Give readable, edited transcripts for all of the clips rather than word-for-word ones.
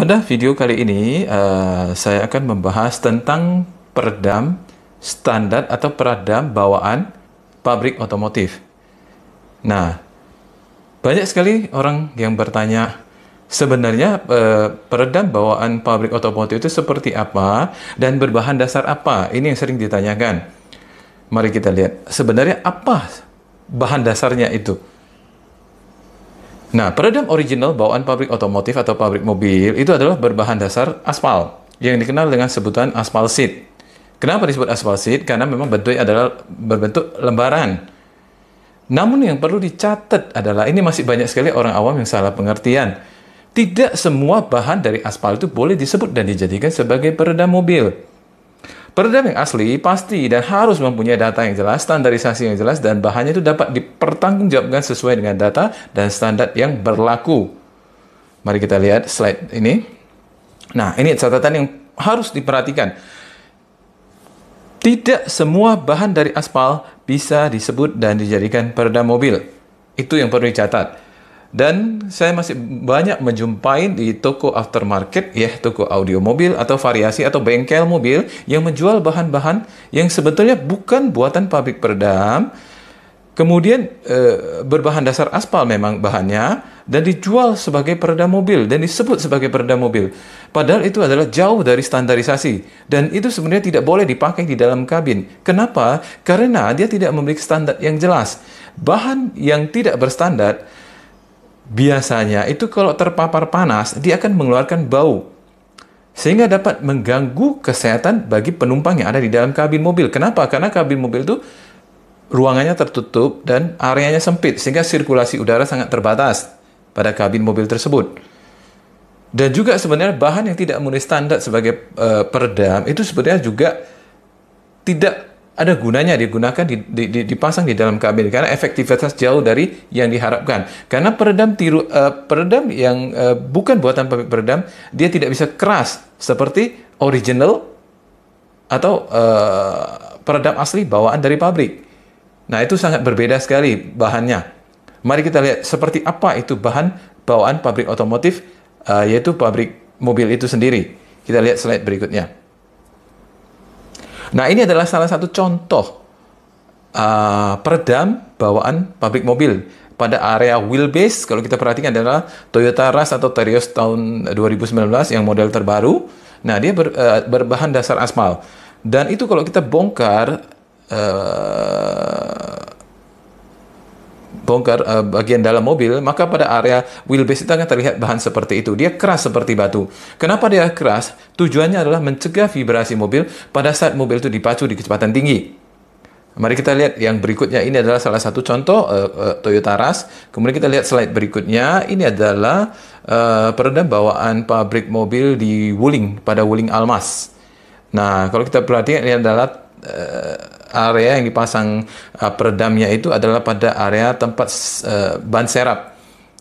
Pada video kali ini, saya akan membahas tentang peredam standar atau peredam bawaan pabrik otomotif. Nah, banyak sekali orang yang bertanya, sebenarnya peredam bawaan pabrik otomotif itu seperti apa dan berbahan dasar apa? Ini yang sering ditanyakan. Mari kita lihat, sebenarnya apa bahan dasarnya itu? Nah, peredam original bawaan pabrik otomotif atau pabrik mobil itu adalah berbahan dasar aspal yang dikenal dengan sebutan aspal sheet. Kenapa disebut aspal sheet? Karena memang bentuknya adalah berbentuk lembaran. Namun yang perlu dicatat adalah ini masih banyak sekali orang awam yang salah pengertian. Tidak semua bahan dari aspal itu boleh disebut dan dijadikan sebagai peredam mobil. Peredam yang asli pasti dan harus mempunyai data yang jelas, standarisasi yang jelas, dan bahannya itu dapat dipertanggungjawabkan sesuai dengan data dan standar yang berlaku. Mari kita lihat slide ini. Nah, ini catatan yang harus diperhatikan. Tidak semua bahan dari aspal bisa disebut dan dijadikan peredam mobil. Itu yang perlu dicatat. Dan saya masih banyak menjumpai di toko aftermarket, ya, toko audio mobil atau variasi atau bengkel mobil yang menjual bahan-bahan yang sebetulnya bukan buatan pabrik peredam. Kemudian berbahan dasar aspal memang bahannya dan dijual sebagai peredam mobil dan disebut sebagai peredam mobil. Padahal itu adalah jauh dari standarisasi dan itu sebenarnya tidak boleh dipakai di dalam kabin. Kenapa? Karena dia tidak memiliki standar yang jelas. Bahan yang tidak berstandar biasanya itu kalau terpapar panas, dia akan mengeluarkan bau. Sehingga dapat mengganggu kesehatan bagi penumpang yang ada di dalam kabin mobil. Kenapa? Karena kabin mobil itu ruangannya tertutup dan areanya sempit. Sehingga sirkulasi udara sangat terbatas pada kabin mobil tersebut. Dan juga sebenarnya bahan yang tidak memenuhi standar sebagai peredam, itu sebenarnya juga tidak ada gunanya digunakan dipasang di dalam kabin karena efektivitas jauh dari yang diharapkan. Karena peredam yang bukan buatan pabrik peredam, dia tidak bisa keras seperti original atau peredam asli bawaan dari pabrik. Nah, itu sangat berbeda sekali bahannya. Mari kita lihat seperti apa itu bahan bawaan pabrik otomotif, yaitu pabrik mobil itu sendiri. Kita lihat slide berikutnya. Nah, ini adalah salah satu contoh peredam bawaan pabrik mobil. Pada area wheelbase, kalau kita perhatikan adalah Toyota Rush atau Terios tahun 2019 yang model terbaru. Nah, dia berbahan dasar aspal. Dan itu kalau kita bongkar bagian dalam mobil, maka pada area wheelbase itu akan terlihat bahan seperti itu. Dia keras seperti batu. Kenapa dia keras? Tujuannya adalah mencegah vibrasi mobil pada saat mobil itu dipacu di kecepatan tinggi. Mari kita lihat yang berikutnya. Ini adalah salah satu contoh Toyota Rush. Kemudian kita lihat slide berikutnya. Ini adalah peredam bawaan pabrik mobil di Wuling, pada Wuling Almas. Nah, kalau kita perhatikan ini adalah area yang dipasang peredamnya itu adalah pada area tempat ban serap.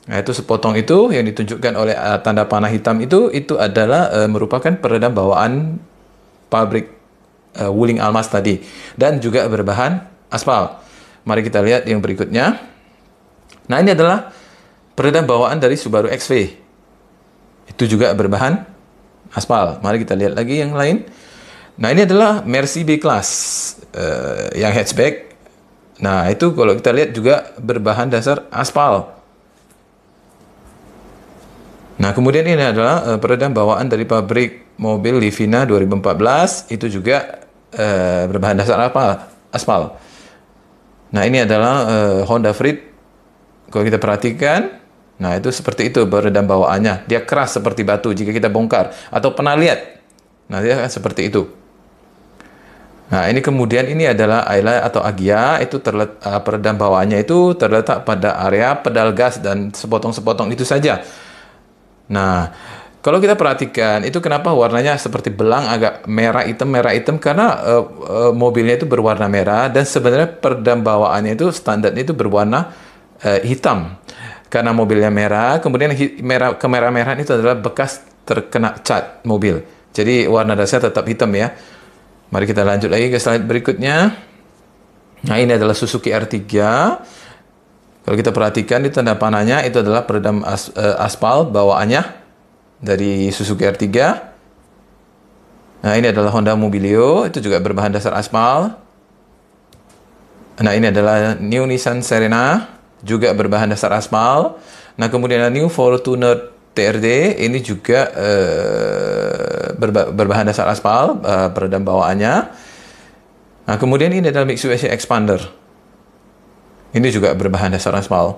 Nah, itu sepotong itu yang ditunjukkan oleh tanda panah hitam itu adalah merupakan peredam bawaan pabrik Wuling Almas tadi dan juga berbahan aspal. Mari kita lihat yang berikutnya. Nah, ini adalah peredam bawaan dari Subaru XV. Itu juga berbahan aspal. Mari kita lihat lagi yang lain. Nah, ini adalah Mercy B-Class yang hatchback. Nah, itu kalau kita lihat juga berbahan dasar aspal. Nah, kemudian ini adalah peredam bawaan dari pabrik mobil Livina 2014. Itu juga berbahan dasar aspal. Nah, ini adalah Honda Freed. Kalau kita perhatikan, nah itu seperti itu peredam bawaannya. Dia keras seperti batu jika kita bongkar. Atau pernah lihat. Nah, dia akan seperti itu. Nah, ini kemudian ini adalah Ayla atau Agia, itu peredam bawaannya itu terletak pada area pedal gas dan sepotong-sepotong itu saja. Nah, kalau kita perhatikan, itu kenapa warnanya seperti belang agak merah hitam, karena mobilnya itu berwarna merah dan sebenarnya peredam bawaannya itu standarnya itu berwarna hitam. Karena mobilnya merah, kemudian kemerah-merahan itu adalah bekas terkena cat mobil. Jadi warna dasarnya tetap hitam ya. Mari kita lanjut lagi ke slide berikutnya. Nah, ini adalah Suzuki R3. Kalau kita perhatikan di tanda panahnya itu adalah peredam aspal bawaannya. dari Suzuki R3. Nah, ini adalah Honda Mobilio, itu juga berbahan dasar aspal. Nah, ini adalah New Nissan Serena, juga berbahan dasar aspal. Nah, kemudian New Fortuner TRD, ini juga berbahan dasar aspal, peredam bawaannya. Nah, kemudian ini adalah Mitsubishi Expander. Ini juga berbahan dasar aspal.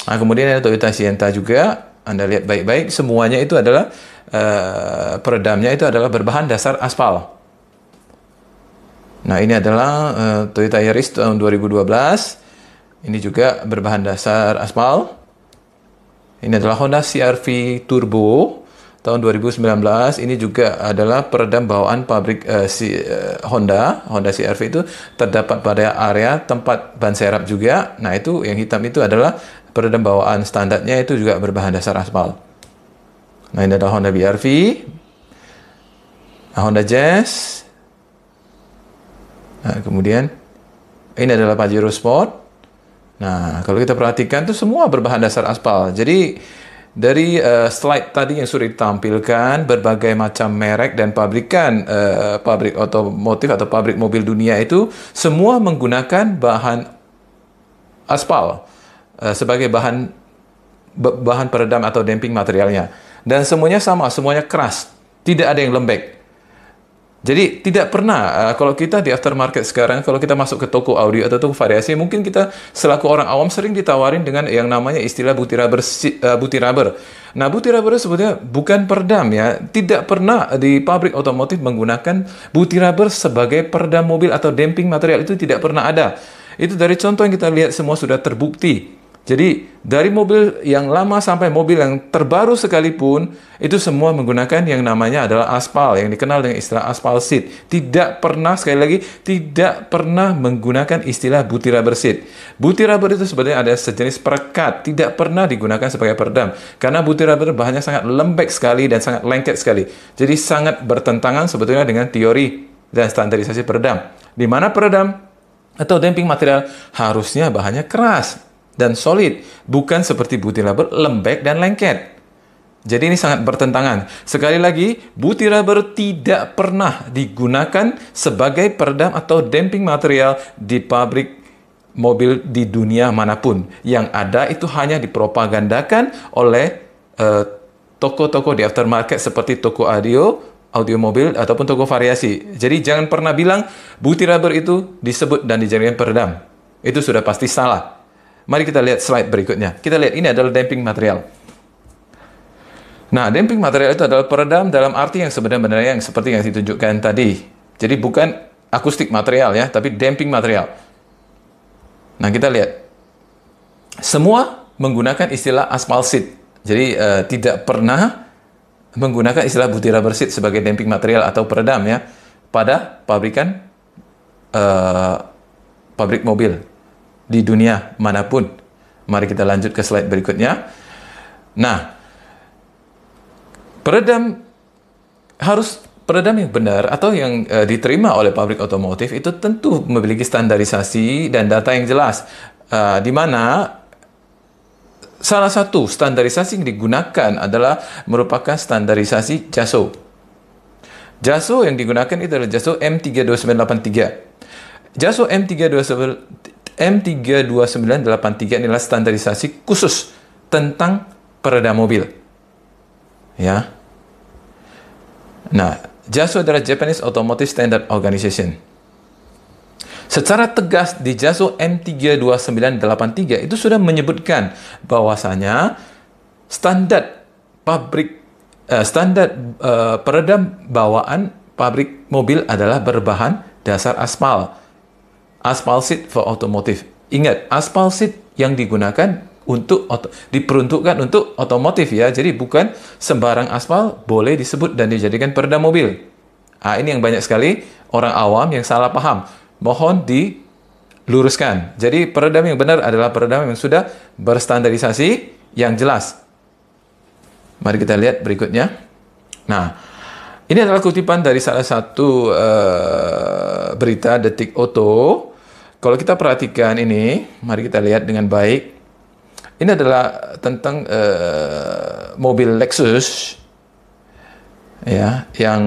Nah, kemudian ada Toyota Sienta juga. Anda lihat baik-baik, semuanya itu adalah peredamnya itu adalah berbahan dasar aspal. Nah, ini adalah Toyota Yaris tahun 2012. Ini juga berbahan dasar aspal. Ini adalah Honda CR-V Turbo tahun 2019. Ini juga adalah peredam bawaan pabrik Honda CR-V itu terdapat pada area tempat ban serap juga. Nah, itu yang hitam itu adalah peredam bawaan standarnya, itu juga berbahan dasar aspal. Nah, ini adalah Honda BR-V, Honda Jazz. Nah, kemudian ini adalah Pajero Sport. Nah, kalau kita perhatikan itu semua berbahan dasar aspal. Jadi dari slide tadi yang sudah ditampilkan, berbagai macam merek dan pabrikan, pabrik otomotif atau pabrik mobil dunia itu semua menggunakan bahan aspal sebagai bahan peredam atau damping materialnya. Dan semuanya sama, semuanya keras, tidak ada yang lembek. Jadi tidak pernah, kalau kita di aftermarket sekarang, kalau kita masuk ke toko audio atau toko variasi, mungkin kita selaku orang awam sering ditawarin dengan yang namanya istilah butiraber. Nah, butiraber sebetulnya bukan peredam ya. Tidak pernah di pabrik otomotif menggunakan butiraber sebagai peredam mobil atau damping material, itu tidak pernah ada. Itu dari contoh yang kita lihat semua sudah terbukti. Jadi, dari mobil yang lama sampai mobil yang terbaru sekalipun, itu semua menggunakan yang namanya adalah aspal, yang dikenal dengan istilah aspal seat. Tidak pernah, sekali lagi, tidak pernah menggunakan istilah butiraber seat. Butiraber itu sebenarnya ada sejenis perekat, tidak pernah digunakan sebagai peredam. Karena butiraber bahannya sangat lembek sekali dan sangat lengket sekali. Jadi, sangat bertentangan sebetulnya dengan teori dan standarisasi peredam. Di mana peredam atau damping material harusnya bahannya keras dan solid, bukan seperti butiraber lembek dan lengket. Jadi ini sangat bertentangan. Sekali lagi, butiraber tidak pernah digunakan sebagai peredam atau damping material di pabrik mobil di dunia manapun. Yang ada itu hanya dipropagandakan oleh toko-toko di aftermarket seperti toko audio mobil ataupun toko variasi. Jadi jangan pernah bilang butiraber itu disebut dan dijadikan peredam. Itu sudah pasti salah. Mari kita lihat slide berikutnya. Kita lihat ini adalah damping material. Nah, damping material itu adalah peredam dalam arti yang sebenarnya yang seperti yang ditunjukkan tadi. Jadi bukan akustik material ya, tapi damping material. Nah, kita lihat. Semua menggunakan istilah aspal seat. Jadi tidak pernah menggunakan istilah butiraber seat sebagai damping material atau peredam ya pada pabrikan pabrik mobil di dunia manapun. Mari kita lanjut ke slide berikutnya. Nah, peredam yang benar atau yang diterima oleh pabrik otomotif itu tentu memiliki standarisasi dan data yang jelas, di mana salah satu standarisasi yang digunakan adalah merupakan standarisasi JASO. JASO yang digunakan itu adalah JASO M32983. JASO M32983 inilah standarisasi khusus tentang peredam mobil. Ya. Nah, JASO adalah Japanese Automotive Standard Organization. Secara tegas di JASO M32983 itu sudah menyebutkan bahwasanya standar peredam bawaan pabrik mobil adalah berbahan dasar aspal. Aspal seat for automotive. Ingat, aspal seat yang digunakan diperuntukkan untuk otomotif ya. Jadi bukan sembarang aspal boleh disebut dan dijadikan peredam mobil. Ini yang banyak sekali orang awam yang salah paham. Mohon diluruskan. Jadi peredam yang benar adalah peredam yang sudah berstandarisasi yang jelas. Mari kita lihat berikutnya. Nah, ini adalah kutipan dari salah satu berita Detik Auto. Kalau kita perhatikan ini, mari kita lihat dengan baik. Ini adalah tentang mobil Lexus ya, yang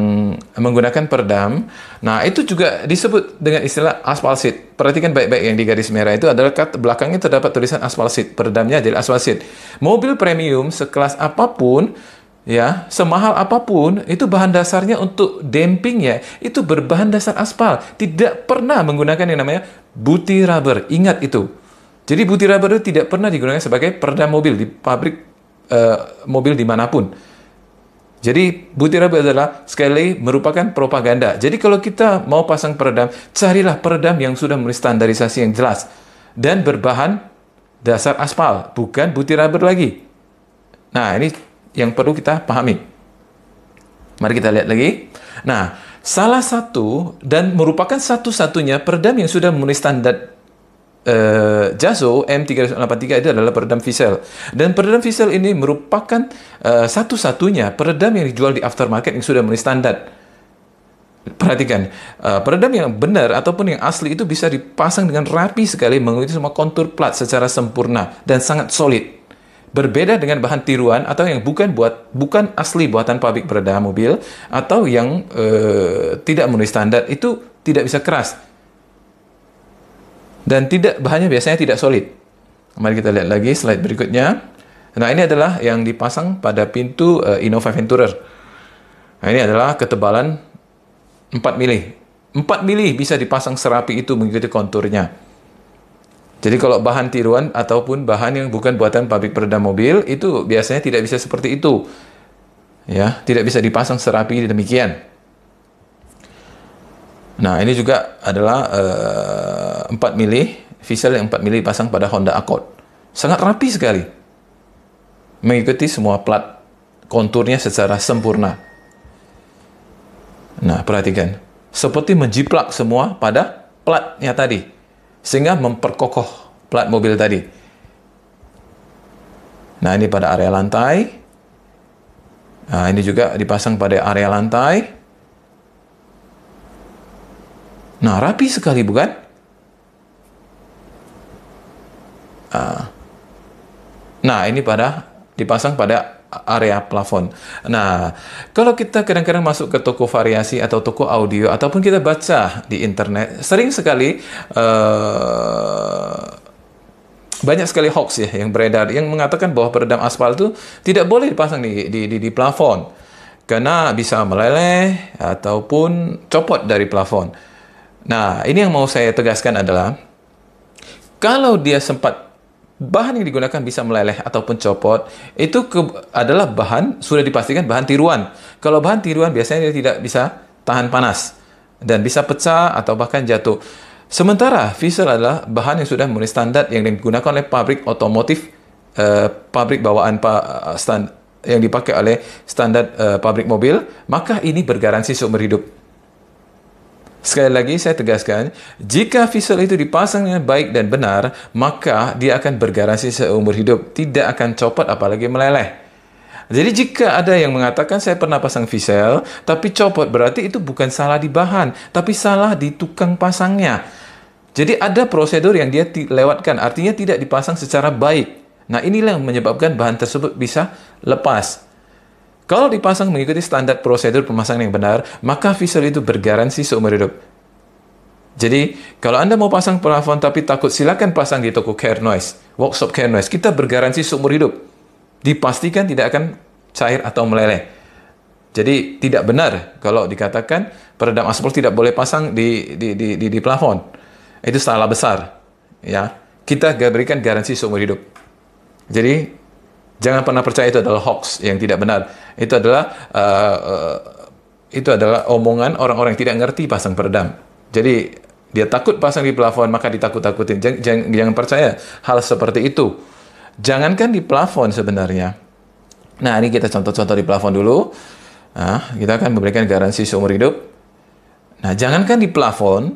menggunakan peredam. Nah, itu juga disebut dengan istilah aspal seat. Perhatikan baik-baik yang di garis merah itu adalah belakangnya terdapat tulisan aspal seat. Peredamnya jadi aspal seat. Mobil premium sekelas apapun, ya, semahal apapun, itu bahan dasarnya untuk dampingnya itu berbahan dasar aspal. Tidak pernah menggunakan yang namanya buti rubber. Ingat itu. Jadi buti rubber itu tidak pernah digunakan sebagai peredam mobil di pabrik mobil dimanapun. Jadi buti rubber adalah sekali lagi merupakan propaganda. Jadi kalau kita mau pasang peredam, carilah peredam yang sudah memenuhi standarisasi yang jelas dan berbahan dasar aspal, bukan buti rubber lagi. Nah, ini yang perlu kita pahami. Mari kita lihat lagi. Nah, salah satu dan merupakan satu-satunya peredam yang sudah memenuhi standar JASO M383 itu adalah peredam Vissel. Dan peredam Vissel ini merupakan satu-satunya peredam yang dijual di aftermarket yang sudah memenuhi standar. Perhatikan, peredam yang benar ataupun yang asli itu bisa dipasang dengan rapi sekali, mengikuti semua kontur plat secara sempurna dan sangat solid. Berbeda dengan bahan tiruan atau yang bukan asli buatan pabrik peredam mobil atau yang tidak memenuhi standar, itu tidak bisa keras. Dan bahannya biasanya tidak solid. Mari kita lihat lagi slide berikutnya. Nah, ini adalah yang dipasang pada pintu Innova Venturer. Nah, ini adalah ketebalan 4 mili. 4 mili bisa dipasang serapi itu mengikuti konturnya. Jadi kalau bahan tiruan ataupun bahan yang bukan buatan pabrik peredam mobil, itu biasanya tidak bisa seperti itu. Ya, tidak bisa dipasang serapi demikian. Nah, ini juga adalah 4 mili, Vissel yang 4 mili pasang pada Honda Accord. Sangat rapi sekali. Mengikuti semua plat konturnya secara sempurna. Nah, perhatikan. Seperti menjiplak semua pada platnya tadi. Sehingga memperkokoh plat mobil tadi. Nah, ini pada area lantai. Nah, ini juga dipasang pada area lantai. Nah, rapi sekali, bukan? Nah, ini dipasang pada area plafon. Nah, kalau kita kadang-kadang masuk ke toko variasi atau toko audio, ataupun kita baca di internet, sering sekali banyak sekali hoax ya yang beredar, yang mengatakan bahwa peredam aspal itu tidak boleh dipasang di plafon, karena bisa meleleh ataupun copot dari plafon. Nah, ini yang mau saya tegaskan adalah, kalau dia bahan yang digunakan bisa meleleh ataupun copot, itu adalah sudah dipastikan bahan tiruan. Kalau bahan tiruan biasanya dia tidak bisa tahan panas dan bisa pecah atau bahkan jatuh. Sementara Vissel adalah bahan yang sudah memenuhi standar yang digunakan oleh pabrik otomotif, pabrik bawaan yang dipakai oleh standar pabrik mobil, maka ini bergaransi seumur hidup. Sekali lagi saya tegaskan, jika Vissel itu dipasang dengan baik dan benar, maka dia akan bergaransi seumur hidup, tidak akan copot apalagi meleleh. Jadi jika ada yang mengatakan saya pernah pasang Vissel tapi copot, berarti itu bukan salah di bahan, tapi salah di tukang pasangnya. Jadi ada prosedur yang dia lewatkan, artinya tidak dipasang secara baik. Nah, inilah yang menyebabkan bahan tersebut bisa lepas. Kalau dipasang mengikuti standar prosedur pemasangan yang benar, maka Vissel itu bergaransi seumur hidup. Jadi, kalau Anda mau pasang plafon tapi takut, silakan pasang di toko Care Noise, workshop Care Noise. Kita bergaransi seumur hidup. Dipastikan tidak akan cair atau meleleh. Jadi, tidak benar kalau dikatakan peredam aspal tidak boleh pasang di plafon. Itu salah besar. Ya, kita berikan garansi seumur hidup. Jadi, jangan pernah percaya itu adalah hoax yang tidak benar. Itu adalah omongan orang-orang yang tidak ngerti pasang peredam. Jadi dia takut pasang di plafon, maka ditakut-takutin. Jangan percaya hal seperti itu. Jangankan di plafon sebenarnya. Nah, ini kita contoh-contoh di plafon dulu. Nah, kita akan memberikan garansi seumur hidup. Nah, jangankan di plafon,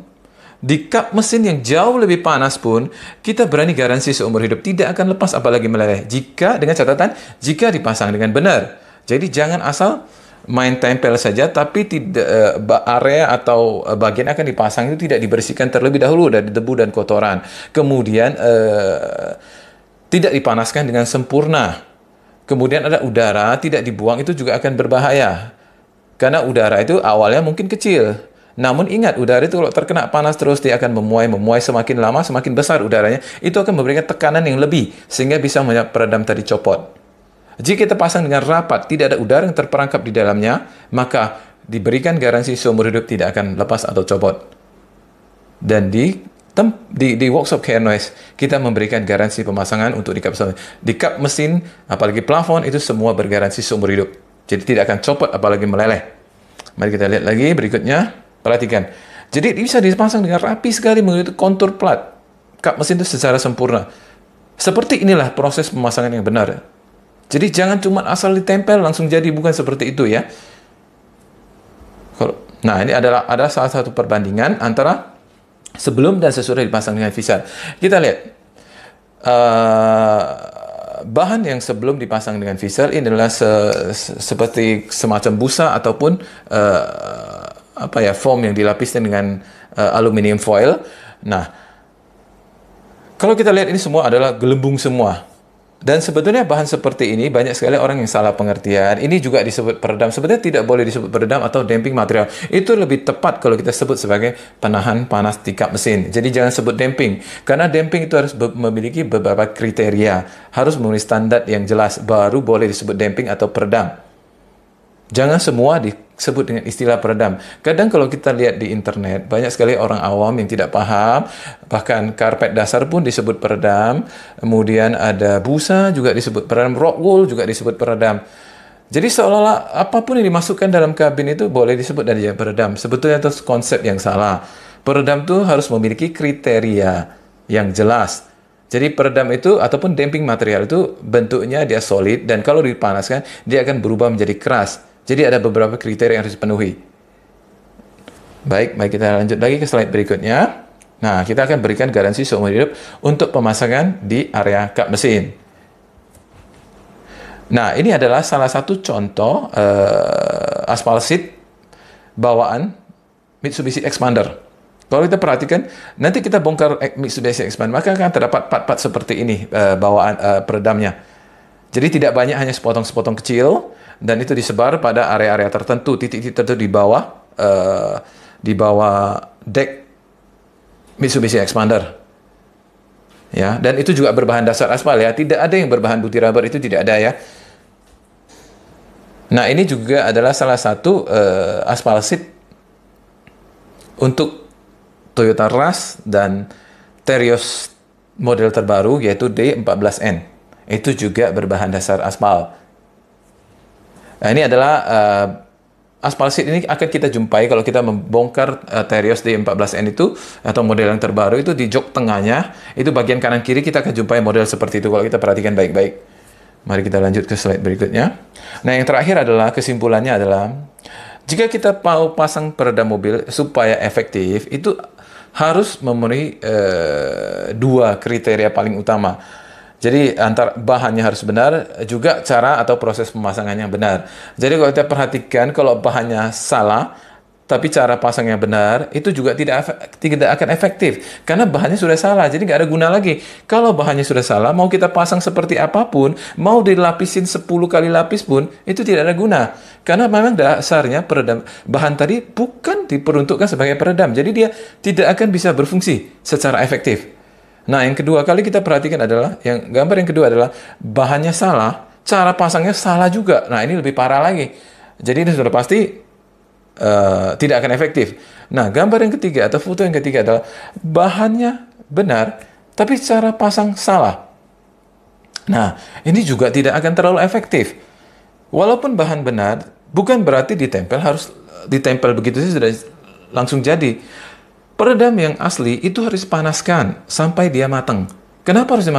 di kap mesin yang jauh lebih panas pun, kita berani garansi seumur hidup. Tidak akan lepas apalagi meleleh. Dengan catatan, jika dipasang dengan benar. Jadi jangan asal main tempel saja, tapi tidak area atau bagian akan dipasang itu tidak dibersihkan terlebih dahulu dari debu dan kotoran. Kemudian tidak dipanaskan dengan sempurna. Kemudian ada udara, tidak dibuang, itu juga akan berbahaya. Karena udara itu awalnya mungkin kecil. Namun ingat, udara itu kalau terkena panas terus, dia akan memuai semakin lama, semakin besar udaranya. Itu akan memberikan tekanan yang lebih, sehingga bisa peredam tadi copot. Jika kita pasang dengan rapat, tidak ada udara yang terperangkap di dalamnya, maka diberikan garansi seumur hidup tidak akan lepas atau copot. Dan di workshop Care Noise, kita memberikan garansi pemasangan untuk di kap mesin, apalagi plafon, itu semua bergaransi seumur hidup. Jadi tidak akan copot, apalagi meleleh. Mari kita lihat lagi berikutnya. Perhatikan. Jadi bisa dipasang dengan rapi sekali mengikuti kontur plat kap mesin itu secara sempurna. Seperti inilah proses pemasangan yang benar. Jadi jangan cuma asal ditempel langsung jadi, bukan seperti itu ya. Nah, ini ada salah satu perbandingan antara sebelum dan sesudah dipasang dengan visor. Kita lihat bahan yang sebelum dipasang dengan visor ini adalah seperti semacam busa ataupun foam yang dilapiskan dengan aluminium foil. Nah, kalau kita lihat ini semua adalah gelembung semua. Dan sebetulnya bahan seperti ini banyak sekali orang yang salah pengertian. Ini juga disebut peredam. Sebenarnya tidak boleh disebut peredam atau damping material. Itu lebih tepat kalau kita sebut sebagai penahan panas di kap mesin. Jadi jangan sebut damping. Karena damping itu harus memiliki beberapa kriteria. Harus memenuhi standar yang jelas. Baru boleh disebut damping atau peredam. Jangan semua disebut dengan istilah peredam. Kadang kalau kita lihat di internet, banyak sekali orang awam yang tidak paham, bahkan karpet dasar pun disebut peredam, kemudian ada busa juga disebut peredam, rock wool juga disebut peredam. Jadi seolah-olah apapun yang dimasukkan dalam kabin itu boleh disebut dari peredam. Sebetulnya itu konsep yang salah. Peredam itu harus memiliki kriteria yang jelas. Jadi peredam itu ataupun damping material itu bentuknya dia solid, dan kalau dipanaskan dia akan berubah menjadi keras. Jadi ada beberapa kriteria yang harus dipenuhi. Baik, mari kita lanjut lagi ke slide berikutnya. Nah, kita akan berikan garansi seumur hidup untuk pemasangan di area kap mesin. Nah, ini adalah salah satu contoh aspal seat bawaan Mitsubishi Expander. Kalau kita perhatikan, nanti kita bongkar Mitsubishi Expander, maka akan terdapat part-part seperti ini bawaan peredamnya. Jadi tidak banyak, hanya sepotong-sepotong kecil, dan itu disebar pada area-area tertentu, titik-titik tertentu di bawah deck Mitsubishi Expander. Ya, dan itu juga berbahan dasar aspal ya, tidak ada yang berbahan butir rubber, itu tidak ada ya. Nah, ini juga adalah salah satu aspal seat untuk Toyota Rush dan Terios model terbaru yaitu D14N. Itu juga berbahan dasar aspal. Nah, ini adalah aspal seat ini akan kita jumpai kalau kita membongkar Terios D14N itu atau model yang terbaru itu di jok tengahnya, itu bagian kanan kiri kita akan jumpai model seperti itu kalau kita perhatikan baik-baik. Mari kita lanjut ke slide berikutnya. Nah, yang terakhir adalah kesimpulannya adalah jika kita mau pasang peredam mobil supaya efektif, itu harus memenuhi dua kriteria paling utama. Jadi antara bahannya harus benar, juga cara atau proses pemasangannya benar. Jadi kalau kita perhatikan, kalau bahannya salah, tapi cara pasangnya benar, itu juga tidak akan efektif. Karena bahannya sudah salah, jadi nggak ada guna lagi. Kalau bahannya sudah salah, mau kita pasang seperti apapun, mau dilapisin 10 kali lapis pun, itu tidak ada guna. Karena memang dasarnya peredam, bahan tadi bukan diperuntukkan sebagai peredam. Jadi dia tidak akan bisa berfungsi secara efektif. Nah, yang kedua kali kita perhatikan adalah, gambar yang kedua adalah bahannya salah, cara pasangnya salah juga. Nah, ini lebih parah lagi. Jadi ini sudah pasti tidak akan efektif. Nah, gambar yang ketiga atau foto yang ketiga adalah bahannya benar, tapi cara pasang salah. Nah, ini juga tidak akan terlalu efektif. Walaupun bahan benar, bukan berarti harus ditempel begitu saja sudah langsung jadi. Peredam yang asli itu harus dipanaskan sampai dia matang. Kenapa harus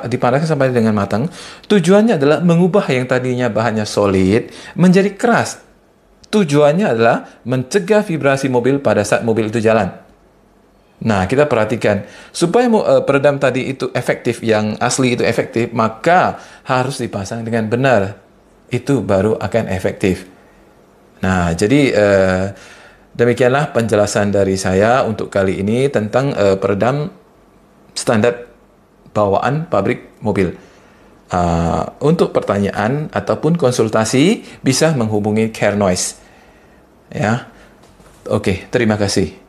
dipanaskan sampai dengan matang? Tujuannya adalah mengubah yang tadinya bahannya solid menjadi keras. Tujuannya adalah mencegah vibrasi mobil pada saat mobil itu jalan. Nah, kita perhatikan, supaya peredam tadi itu efektif, yang asli itu efektif, maka harus dipasang dengan benar. Itu baru akan efektif. Nah, jadi demikianlah penjelasan dari saya untuk kali ini tentang peredam standar bawaan pabrik mobil. Untuk pertanyaan ataupun konsultasi bisa menghubungi Care Noise. Ya. Okey, terima kasih.